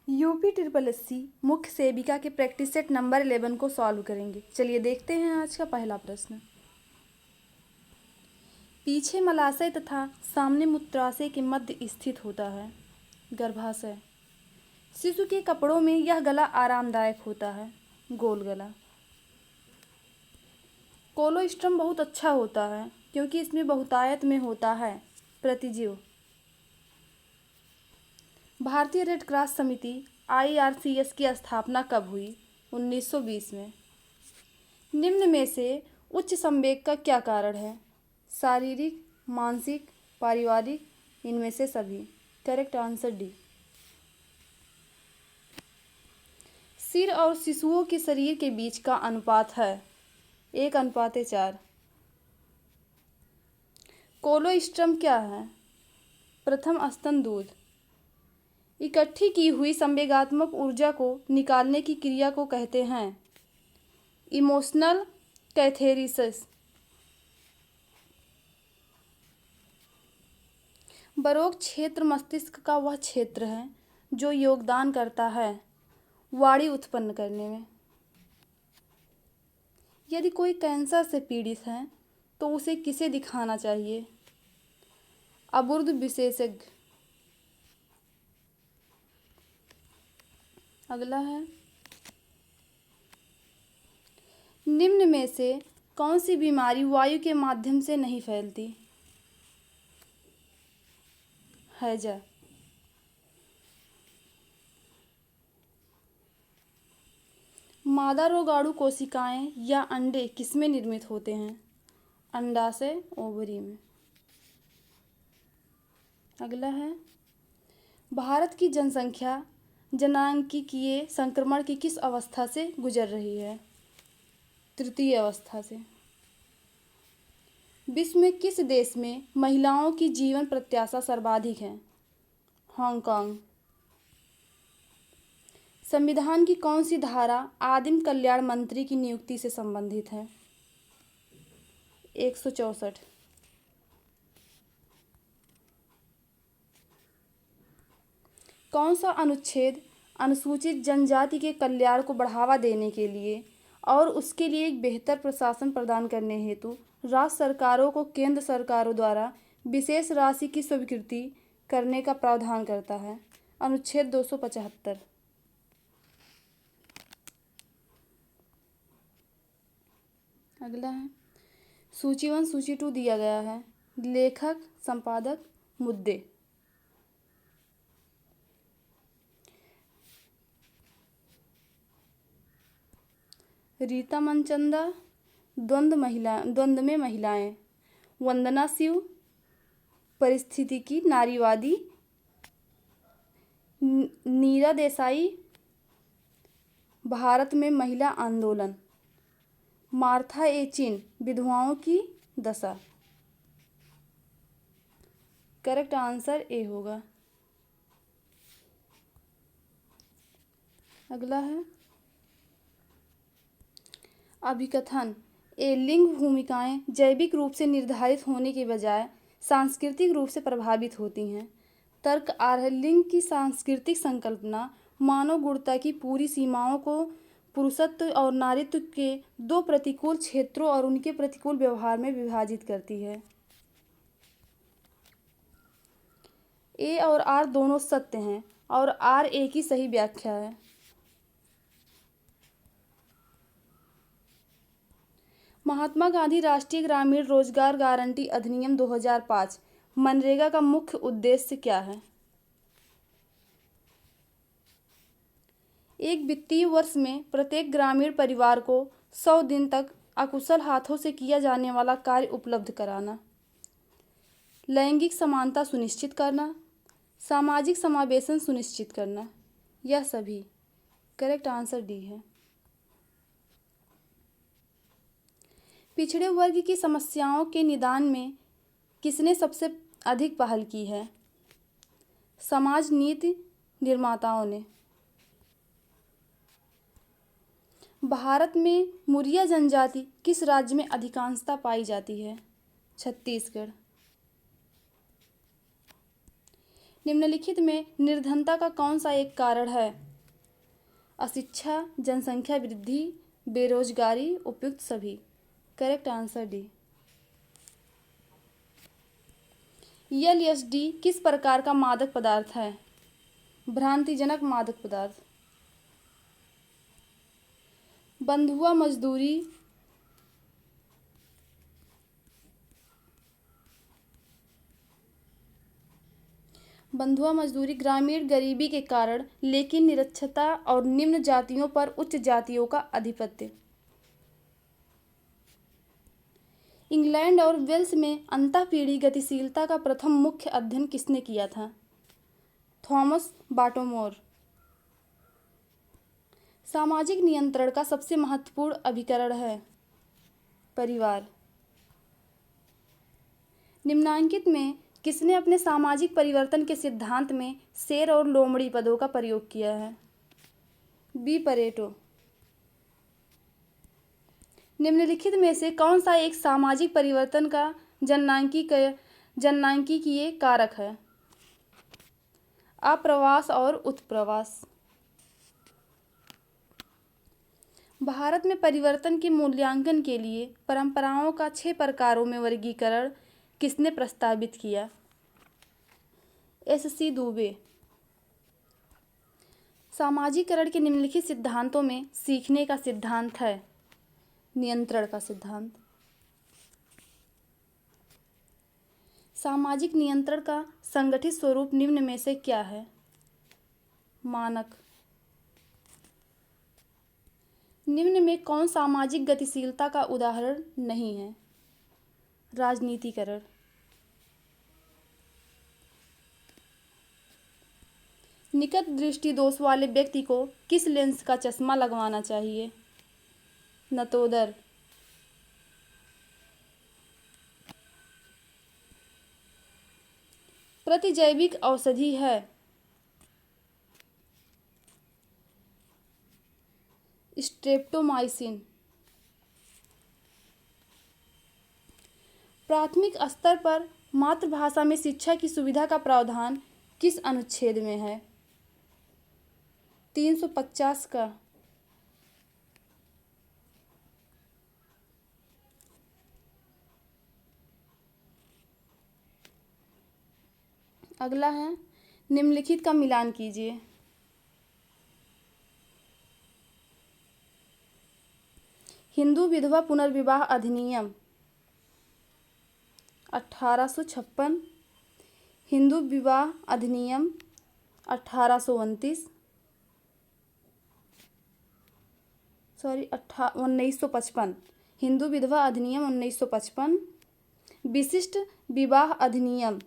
UP triple SC मुख्य सेविका के प्रैक्टिस सेट नंबर 11 को सॉल्व करेंगे। चलिए देखते हैं आज का पहला प्रश्न। पीछे मलाशय तथा सामने मूत्राशय के मध्य स्थित होता है। गर्भाशय। शिशु के कपड़ों में यह गला आरामदायक होता है। गोल गला। कोलोस्ट्रम बहुत अच्छा होता है क्योंकि इसमें बहुतायत में होता है। प्रतिजीव। भारतीय रेड क्रॉस समिति IRCS की स्थापना कब हुई? 1920 में। निम्न में से उच्च संवेग का क्या कारण है? शारीरिक, मानसिक, पारिवारिक, इनमें से सभी। Correct answer D. सिर और शिशुओं के शरीर के बीच का अनुपात है 1:4। कोलोस्ट्रम क्या है? प्रथम स्तन दूध। इकट्ठी की हुई संवेगात्मक ऊर्जा को निकालने की क्रिया को कहते हैं इमोशनल कैथेरिसिस। बरोक क्षेत्र मस्तिष्क का वह क्षेत्र है जो योगदान करता है वाणी उत्पन्न करने में। यदि कोई कैंसर से पीड़ित है तो उसे किसे दिखाना चाहिए? अबुर्द विशेषज्ञ। अगला है, निम्न में से कौन सी बीमारी वायु के माध्यम से नहीं फैलती? हैजा। मादा रोगाणु कोशिकाएं या अंडे किसमें निर्मित होते हैं? अंडाशय, ओवरी में। अगला है, भारत की जनसंख्या जनांकीय संक्रमण की किस अवस्था से गुजर रही है? तृतीय अवस्था से। विश्व में किस देश में महिलाओं की जीवन प्रत्याशा सर्वाधिक है? हांगकांग। संविधान की कौन सी धारा आदिम कल्याण मंत्री की नियुक्ति से संबंधित है? 164। कौन सा अनुच्छेद अनुसूचित जनजाति के कल्याण को बढ़ावा देने के लिए और उसके लिए एक बेहतर प्रशासन प्रदान करने हेतु राज्य सरकारों को केंद्र सरकारों द्वारा विशेष राशि की स्वीकृति करने का प्रावधान करता है? अनुच्छेद 275। अगला है, सूची 1 सूची 2 दिया गया है। लेखक, संपादक, मुद्दे। रीता मनचंदा, द्वंद्व में महिलाएं। वंदना शिव, परिस्थितिकी नारीवादी। नीरा देसाई, भारत में महिला आंदोलन। मार्था एचिन, विधवाओं की दशा। करेक्ट आंसर ए होगा। अगला है, अभिकथन। लिंग भूमिकाएं जैविक रूप से निर्धारित होने के बजाय सांस्कृतिक रूप से प्रभावित होती हैं। तर्क आरह लिंग की सांस्कृतिक संकल्पना मानव गुणता की पूरी सीमाओं को पुरुषत्व और नारीत्व के दो प्रतिकूल क्षेत्रों और उनके प्रतिकूल व्यवहार में विभाजित करती है। ए और आर दोनों सत्य हैं और आर ए की सही व्याख्या है। महात्मा गांधी राष्ट्रीय ग्रामीण रोजगार गारंटी अधिनियम 2005 मनरेगा का मुख्य उद्देश्य क्या है? एक वित्तीय वर्ष में प्रत्येक ग्रामीण परिवार को 100 दिन तक अकुशल हाथों से किया जाने वाला कार्य उपलब्ध कराना, लैंगिक समानता सुनिश्चित करना, सामाजिक समावेशन सुनिश्चित करना, यह सभी। करेक्ट आंसर डी है। पिछड़े वर्ग की समस्याओं के निदान में किसने सबसे अधिक पहल की है? समाज नीति निर्माताओं ने। भारत में मुरिया जनजाति किस राज्य में अधिकांशता पाई जाती है? छत्तीसगढ़। निम्नलिखित में निर्धनता का कौन सा एक कारण है? अशिक्षा, जनसंख्या वृद्धि, बेरोजगारी, उपयुक्त सभी। Correct answer D. एलएसडी किस प्रकार का मादक पदार्थ है? भ्रांतिजनक मादक पदार्थ। बंधुआ मजदूरी, बंधुआ मजदूरी ग्रामीण गरीबी के कारण लेकिन निरक्षरता और निम्न जातियों पर उच्च जातियों का आधिपत्य। इंग्लैंड और वेल्स में अंतःपीढ़ी गतिशीलता का प्रथम मुख्य अध्ययन किसने किया था? थॉमस बाल्टोमोर। सामाजिक नियंत्रण का सबसे महत्वपूर्ण अभिकरण है परिवार। निम्नांकित में किसने अपने सामाजिक परिवर्तन के सिद्धांत में शेर और लोमड़ी पदों का प्रयोग किया है? B Pareto. निम्नलिखित में से कौन सा एक सामाजिक परिवर्तन का जननांकीय कारक है? आप्रवास और उत्प्रवास। भारत में परिवर्तन के मूल्यांकन के लिए परंपराओं का 6 प्रकारों में वर्गीकरण किसने प्रस्तावित किया? एस.सी. दुबे। सामाजिकरण के निम्नलिखित सिद्धांतों में सीखने का सिद्धांत है नियंत्रण का सिद्धांत। सामाजिक नियंत्रण का संगठित स्वरूप निम्न में से क्या है? मानक। निम्न में कौन सामाजिक गतिशीलता का उदाहरण नहीं है? राजनीतिकरण। निकट दृष्टि दोष वाले व्यक्ति को किस लेंस का चश्मा लगवाना चाहिए? नतोदर। प्रतिजैविक औषधि है स्ट्रेप्टोमाइसिन। प्राथमिक स्तर पर मातृभाषा में शिक्षा की सुविधा का प्रावधान किस अनुच्छेद में है? 350 का। अगला है निम्नलिखित का मिलान कीजिए। हिंदू विधवा पुनर्विवाह अधिनियम 1856, हिंदू विवाह अधिनियम 1955, हिंदू विधवा अधिनियम 1955, विशिष्ट विवाह अधिनियम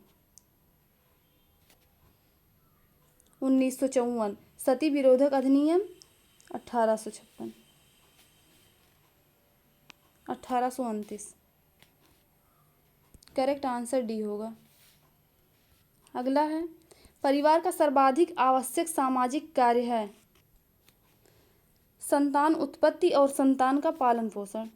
1954, सती विरोधक अधिनियम 1856, 1829। करेक्ट आंसर डी होगा। अगला है परिवार का सर्वाधिक आवश्यक सामाजिक कार्य है संतान उत्पत्ति और संतान का पालन पोषण।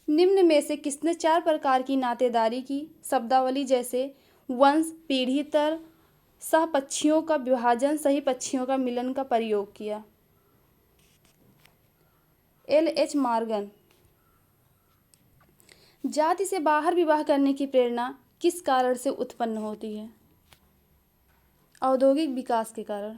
निम्न में से किसने 4 प्रकार की नातेदारी की शब्दावली जैसे वंश, पीढ़ी तर, सहपक्षियों का विभाजन, सही पक्षियों का मिलन का प्रयोग किया? L.H. मॉर्गन। जाति से बाहर विवाह करने की प्रेरणा किस कारण से उत्पन्न होती है? औद्योगिक विकास के कारण।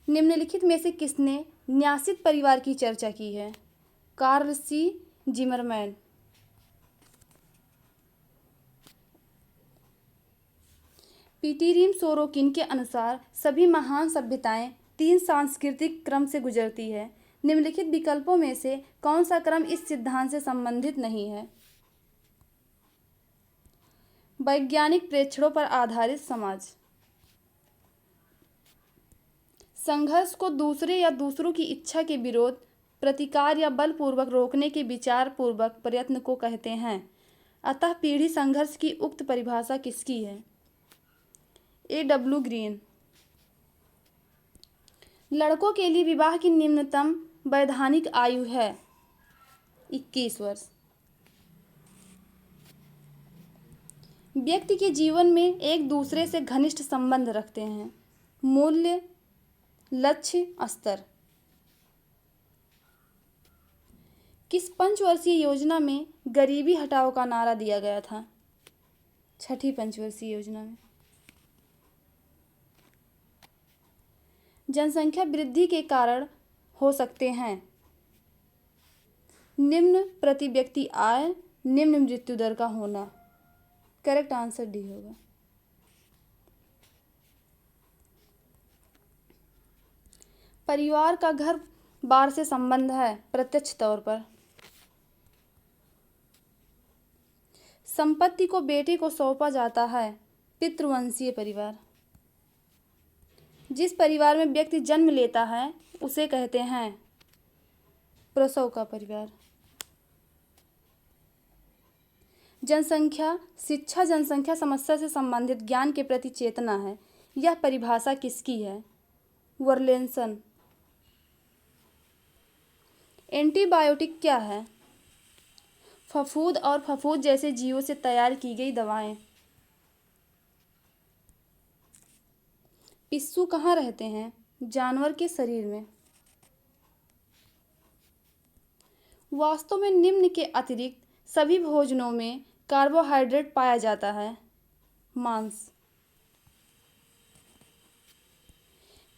निम्नलिखित में से किसने न्यासित परिवार की चर्चा की है? कार्ल सी जिमरमैन। पीटीरिम सोरोकिन के अनुसार सभी महान सभ्यताएं 3 सांस्कृतिक क्रम से गुजरती है। निम्नलिखित विकल्पों में से कौन सा क्रम इस सिद्धांत से संबंधित नहीं है? वैज्ञानिक प्रेक्षणों पर आधारित समाज। संघर्ष को दूसरे या दूसरों की इच्छा के विरोध, प्रतिकार या बलपूर्वक रोकने के विचार पूर्वक प्रयत्न को कहते हैं। अतः पीढ़ी संघर्ष की उक्त परिभाषा किसकी है? A.W. ग्रीन। लड़कों के लिए विवाह की निम्नतम वैधानिक आयु है 21 वर्ष। व्यक्ति के जीवन में एक दूसरे से घनिष्ठ संबंध रखते हैं। मूल्य, लक्ष्य, स्तर। किस पंचवर्षीय योजना में गरीबी हटाओ का नारा दिया गया था? छठी पंचवर्षीय योजना में। जनसंख्या वृद्धि के कारण हो सकते हैं निम्न प्रति व्यक्ति आय, निम्न मृत्यु दर का होना। करेक्ट आंसर डी होगा। परिवार का घर बार से संबंध है प्रत्यक्ष तौर पर। संपत्ति को बेटे को सौंपा जाता है पितृवंशीय परिवार। जिस परिवार में व्यक्ति जन्म लेता है उसे कहते हैं प्रसव का परिवार। जनसंख्या शिक्षा जनसंख्या समस्या से संबंधित ज्ञान के प्रति चेतना है। यह परिभाषा किसकी है? वर्लेंसन। एंटीबायोटिक क्या है? फफूंद और फफूंद जैसे जीवों से तैयार की गई दवाएं। पिस्सू कहाँ रहते हैं? जानवर के शरीर में। वास्तव में निम्न के अतिरिक्त सभी भोजनों में कार्बोहाइड्रेट पाया जाता है। मांस।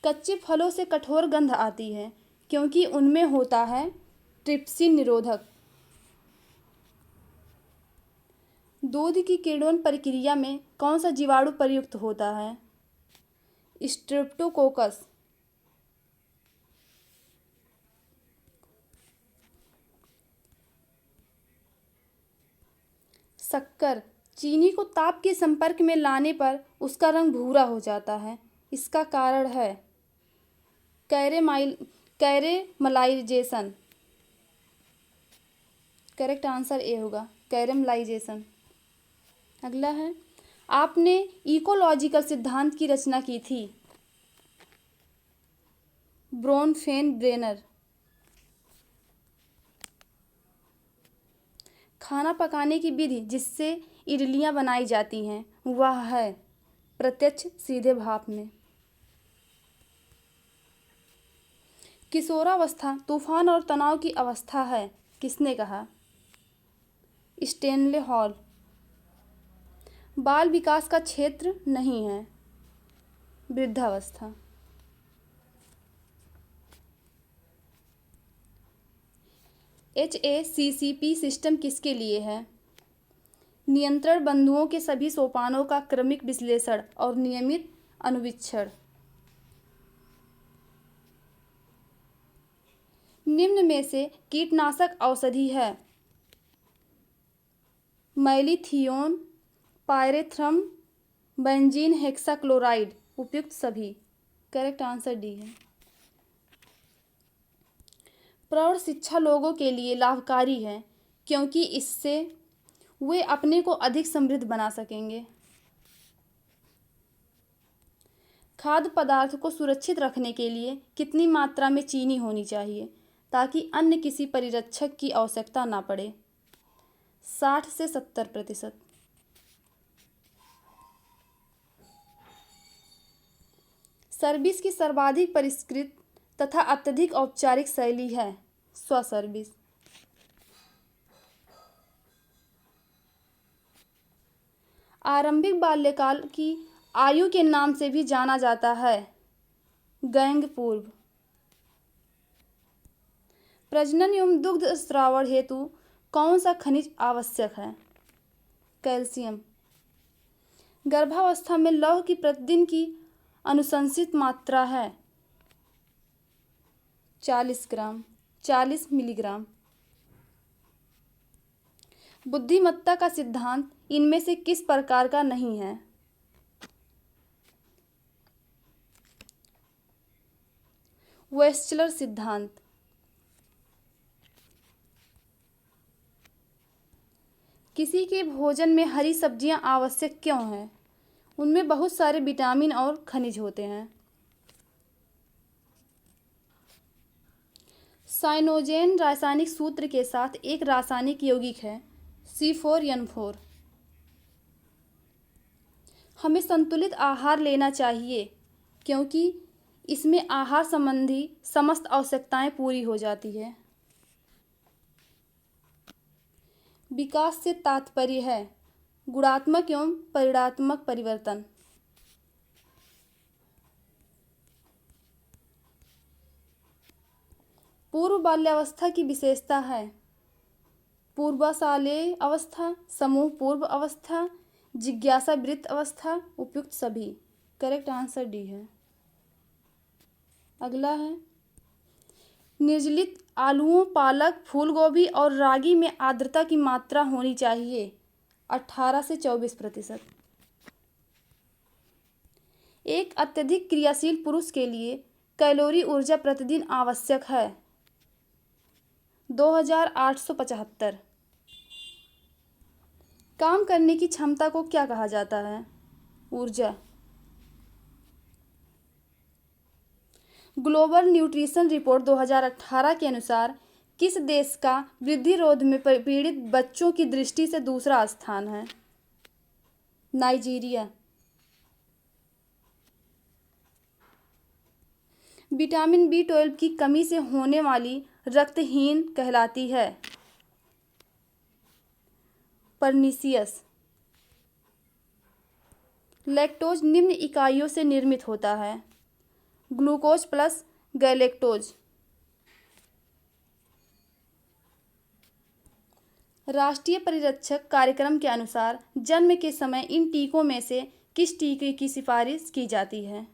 कच्चे फलों से कठोर गंध आती है क्योंकि उनमें होता है ट्रिप्सिन निरोधक। दूध की किण्वन प्रक्रिया में कौन सा जीवाणु प्रयुक्त होता है? स्ट्रेप्टोकोकस। शक्कर चीनी को ताप के संपर्क में लाने पर उसका रंग भूरा हो जाता है। इसका कारण है कैरेमलाइजेशन। करेक्ट आंसर ए होगा, कैरेमलाइजेशन। अगला है, आपने इकोलॉजिकल सिद्धांत की रचना की थी? ब्रोनफेनब्रेनर। खाना पकाने की विधि जिससे इडलियां बनाई जाती हैं वह है प्रत्यक्ष सीधे भाप में। किशोरावस्था तूफान और तनाव की अवस्था है, किसने कहा? Stanley hall. बाल विकास का क्षेत्र नहीं है वृद्धावस्था। HACCP सिस्टम किसके लिए है? नियंत्रण बिंदुओं के सभी सोपानों का क्रमिक विश्लेषण और नियमित अनुवीक्षण। निम्न में से कीटनाशक औषधि है? मैलीथियोन, पायरेथ्रम, बेंजीन हेक्साक्लोराइड। उपयुक्त सभी। करेक्ट आंसर डी है। प्रौढ़ शिक्षा लोगों के लिए लाभकारी है क्योंकि इससे वे अपने को अधिक समृद्ध बना सकेंगे। खाद्य पदार्थ को सुरक्षित रखने के लिए कितनी मात्रा में चीनी होनी चाहिए ताकि अन्य किसी परिरक्षक की आवश्यकता ना पड़े? 60 से 70%। सर्विस की सर्वाधिक परिष्कृत तथा अत्यधिक औपचारिक शैली है स्वसर्विस। आरंभिक बाल्यकाल की आयु के नाम से भी जाना जाता है गैंग पूर्व। प्रजनन एवं दुग्ध स्रावण हेतु कौन सा खनिज आवश्यक है? कैल्शियम। गर्भावस्था में लौह की प्रतिदिन की अनुशंसित मात्रा है 40 मिलीग्राम। बुद्धिमत्ता का सिद्धांत इनमें से किस प्रकार का नहीं है? वेस्टलर सिद्धांत। किसी के भोजन में हरी सब्जियां आवश्यक क्यों हैं? उनमें बहुत सारे विटामिन और खनिज होते हैं। साइनोजेन रासायनिक सूत्र के साथ एक रासायनिक यौगिक है C4N4। हमें संतुलित आहार लेना चाहिए क्योंकि इसमें आहार संबंधी समस्त आवश्यकताएं पूरी हो जाती है। विकास से तात्पर्य है गुणात्मक एवं परिमाणात्मक परिवर्तन। पूर्व बाल्यावस्था की विशेषता है पूर्वाशालेय अवस्था, समूह पूर्व अवस्था, जिज्ञासा वृत्त अवस्था, उपयुक्त सभी। करेक्ट आंसर डी है। अगला है निर्जलित आलूओं, पालक, फूलगोभी और रागी में आर्द्रता की मात्रा होनी चाहिए 18 से 24%। एक अत्यधिक क्रियाशील पुरुष के लिए कैलोरी ऊर्जा प्रतिदिन आवश्यक है 2875। काम करने की क्षमता को क्या कहा जाता है? ऊर्जा। ग्लोबल न्यूट्रिशन रिपोर्ट 2018 के अनुसार किस देश का वृद्धि रोध में पीड़ित बच्चों की दृष्टि से दूसरा स्थान है? नाइजीरिया। विटामिन B12 की कमी से होने वाली रक्तहीन कहलाती है परनीसियस। लैक्टोज निम्न इकाइयों से निर्मित होता है ग्लूकोज प्लस गैलेक्टोज। राष्ट्रीय परिरक्षक कार्यक्रम के अनुसार जन्म के समय इन टीकों में से किस टीके की सिफारिश की जाती है?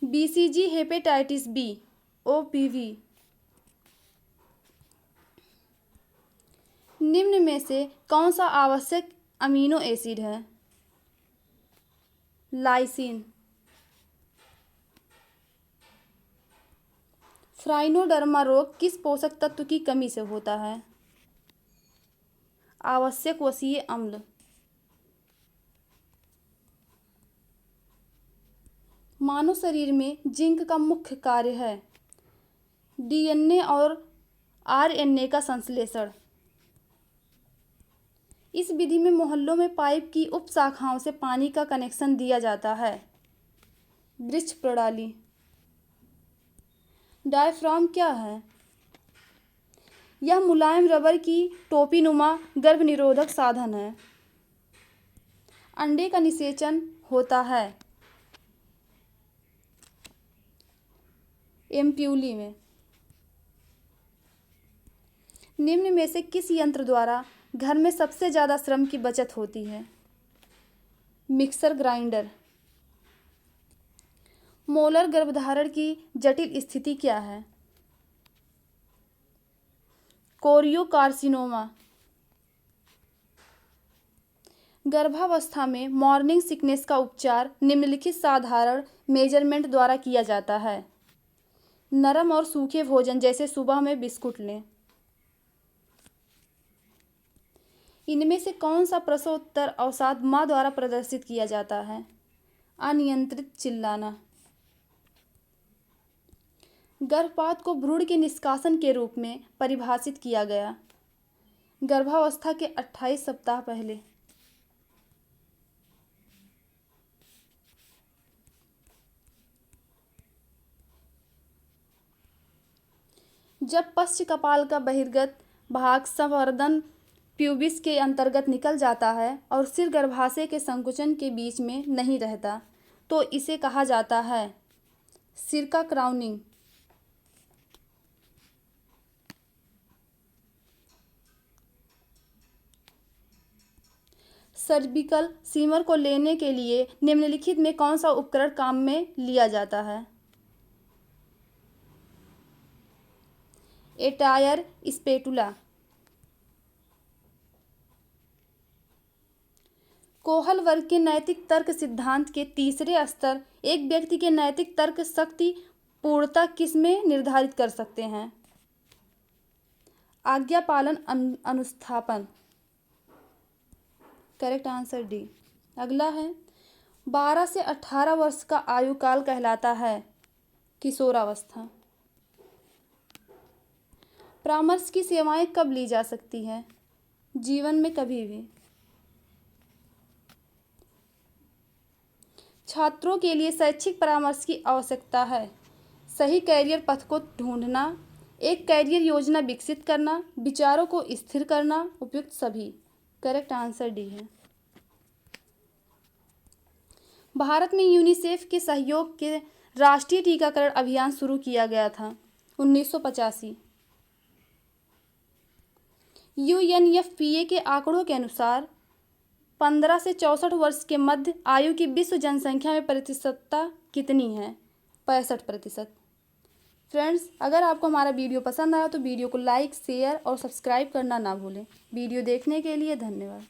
BCG, hepatitis B, OPV। निम्न में से कौन सा आवश्यक अमीनो एसिड है? लाइसिन। फ्राइनोडर्मा रोग किस पोषक तत्व की कमी से होता है? आवश्यक वसीय अम्ल। मानव शरीर में जिंक का मुख्य कार्य है DNA और RNA का संश्लेषण। इस विधि में मोहल्लों में पाइप की उप शाखाओं से पानी का कनेक्शन दिया जाता है वृक्ष प्रणाली। डायफ्राम क्या है? यह मुलायम रबर की टोपीनुमा गर्भ निरोधक साधन है। अंडे का निषेचन होता है एम्प्यूली में। निम्न में से किस यंत्र द्वारा घर में सबसे ज़्यादा श्रम की बचत होती है? Mixer grinder. मोलर गर्भधारण की जटिल स्थिति क्या है? कोरियोकार्सिनोमा। गर्भावस्था में मॉर्निंग सिकनेस का उपचार निम्नलिखित साधारण मेजरमेंट द्वारा किया जाता है। नरम और सूखे भोजन जैसे सुबह में बिस्कुट लें। इनमें से कौन सा प्रसवोत्तर अवसाद माँ द्वारा प्रदर्शित किया जाता है? अनियंत्रित चिल्लाना। गर्भपात को भ्रूण के निष्कासन के रूप में परिभाषित किया गया गर्भावस्था के 28 सप्ताह पहले। जब पश्च कपाल का बहिर्गत भाग संवर्धन प्यूबिस के अंतर्गत निकल जाता है और सिर गर्भाशय के संकुचन के बीच में नहीं रहता तो इसे कहा जाता है सिर का क्राउनिंग। सर्विकल सीमर को लेने के लिए निम्नलिखित में कौन सा उपकरण काम में लिया जाता है? Attire spatula. कोहल वर्ग के नैतिक तर्क सिद्धांत के तीसरे स्तर एक व्यक्ति के नैतिक तर्क शक्ति पूर्णता किस में निर्धारित कर सकते हैं? आज्ञा पालन अनुस्थापन। Correct answer D. अगला है 12 से 18 वर्ष का आयु काल कहलाता है किशोरावस्था। परामर्श की सेवाएं कब ली जा सकती हैं? जीवन में कभी भी। छात्रों के लिए शैक्षिक परामर्श की आवश्यकता है। सही कैरियर पथ को ढूंढना, एक कैरियर योजना विकसित करना, विचारों को स्थिर करना, उपयुक्त सभी। करेक्ट आंसर डी है। भारत में यूनिसेफ के सहयोग के राष्ट्रीय टीकाकरण अभियान शुरू किया गया था 1985। यूएनएफपीए के आंकड़ों के अनुसार 15 से 64 वर्ष के मध्य आयु की विश्व जनसंख्या में प्रतिशतता कितनी है? 65%। फ्रेंड्स, अगर आपको हमारा वीडियो पसंद आया तो वीडियो को लाइक, शेयर और सब्सक्राइब करना ना भूलें। वीडियो देखने के लिए धन्यवाद।